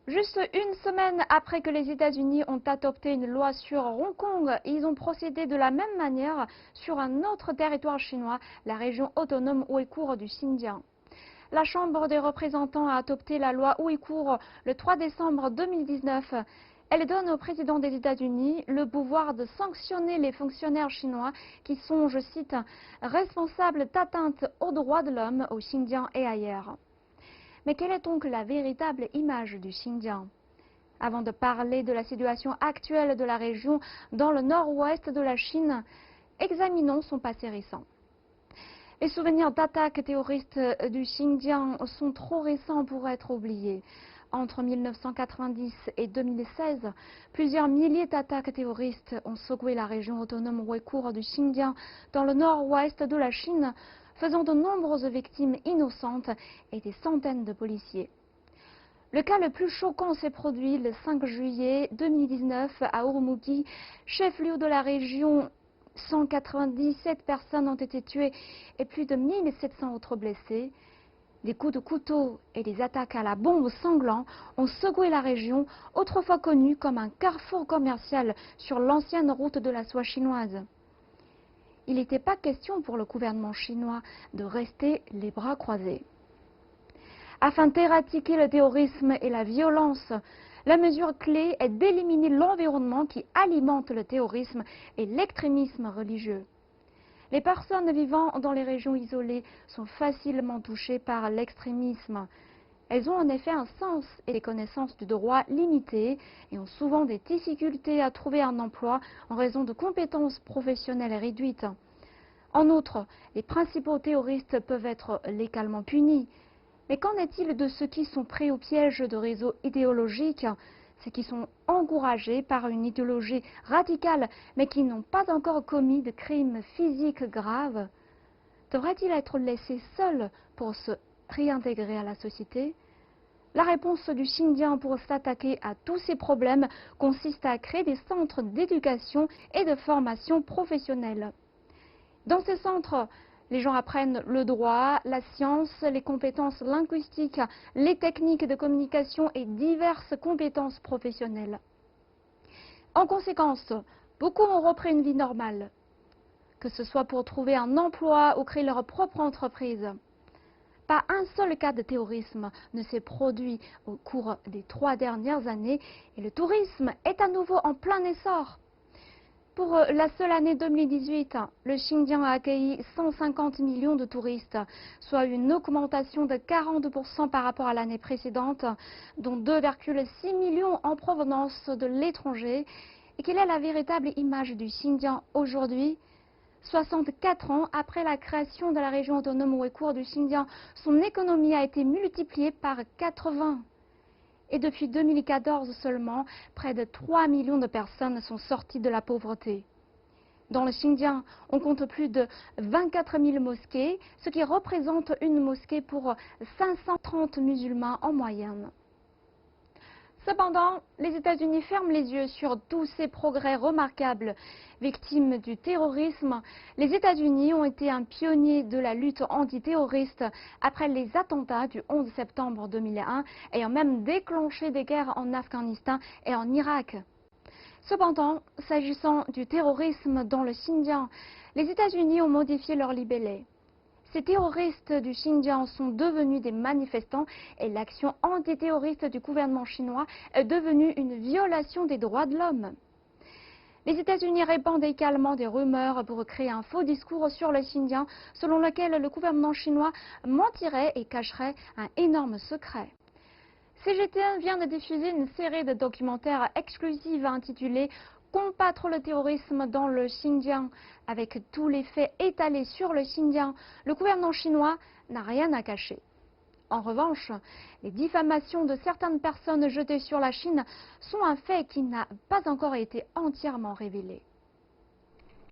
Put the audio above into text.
Juste une semaine après que les États-Unis ont adopté une loi sur Hong Kong, ils ont procédé de la même manière sur un autre territoire chinois, la région autonome ouïghour du Xinjiang. La Chambre des représentants a adopté la loi ouïghour le 3 décembre 2019. Elle donne au président des États-Unis le pouvoir de sanctionner les fonctionnaires chinois qui sont, je cite, responsables d'atteintes aux droits de l'homme au Xinjiang et ailleurs. Mais quelle est donc la véritable image du Xinjiang? Avant de parler de la situation actuelle de la région dans le nord-ouest de la Chine, examinons son passé récent. Les souvenirs d'attaques terroristes du Xinjiang sont trop récents pour être oubliés. Entre 1990 et 2016, plusieurs milliers d'attaques terroristes ont secoué la région autonome ouïghour du Xinjiang dans le nord-ouest de la Chine, faisant de nombreuses victimes innocentes et des centaines de policiers. Le cas le plus choquant s'est produit le 5 juillet 2019 à Urumqi, chef-lieu de la région. 197 personnes ont été tuées et plus de 1700 autres blessées. Des coups de couteau et des attaques à la bombe sanglants ont secoué la région, autrefois connue comme un carrefour commercial sur l'ancienne route de la soie chinoise. Il n'était pas question pour le gouvernement chinois de rester les bras croisés. Afin d'éradiquer le terrorisme et la violence, la mesure clé est d'éliminer l'environnement qui alimente le terrorisme et l'extrémisme religieux. Les personnes vivant dans les régions isolées sont facilement touchées par l'extrémisme. Elles ont en effet un sens et des connaissances du droit limitées et ont souvent des difficultés à trouver un emploi en raison de compétences professionnelles réduites. En outre, les principaux terroristes peuvent être légalement punis. Mais qu'en est-il de ceux qui sont pris au piège de réseaux idéologiques, ceux qui sont encouragés par une idéologie radicale mais qui n'ont pas encore commis de crimes physiques graves? Devraient-ils être laissés seuls pour se réintégrer à la société? La réponse du Xinjiang pour s'attaquer à tous ces problèmes consiste à créer des centres d'éducation et de formation professionnelle. Dans ces centres, les gens apprennent le droit, la science, les compétences linguistiques, les techniques de communication et diverses compétences professionnelles. En conséquence, beaucoup ont repris une vie normale, que ce soit pour trouver un emploi ou créer leur propre entreprise. Pas un seul cas de terrorisme ne s'est produit au cours des 3 dernières années et le tourisme est à nouveau en plein essor. Pour la seule année 2018, le Xinjiang a accueilli 150 millions de touristes, soit une augmentation de 40% par rapport à l'année précédente, dont 2,6 millions en provenance de l'étranger. Et quelle est la véritable image du Xinjiang aujourd'hui? 64 ans après la création de la région autonome ouïghour du Xinjiang, son économie a été multipliée par 80. Et depuis 2014 seulement, près de 3 millions de personnes sont sorties de la pauvreté. Dans le Xinjiang, on compte plus de 24 000 mosquées, ce qui représente une mosquée pour 530 musulmans en moyenne. Cependant, les États-Unis ferment les yeux sur tous ces progrès remarquables. Victimes du terrorisme, les États-Unis ont été un pionnier de la lutte antiterroriste après les attentats du 11 septembre 2001 ayant même déclenché des guerres en Afghanistan et en Irak. Cependant, s'agissant du terrorisme dans le Xinjiang, les États-Unis ont modifié leur libellé. Ces terroristes du Xinjiang sont devenus des manifestants et l'action antiterroriste du gouvernement chinois est devenue une violation des droits de l'homme. Les États-Unis répandent également des rumeurs pour créer un faux discours sur le Xinjiang selon lequel le gouvernement chinois mentirait et cacherait un énorme secret. CGTN vient de diffuser une série de documentaires exclusifs intitulés Combattre le terrorisme dans le Xinjiang. Avec tous les faits étalés sur le Xinjiang, le gouvernement chinois n'a rien à cacher. En revanche, les diffamations de certaines personnes jetées sur la Chine sont un fait qui n'a pas encore été entièrement révélé.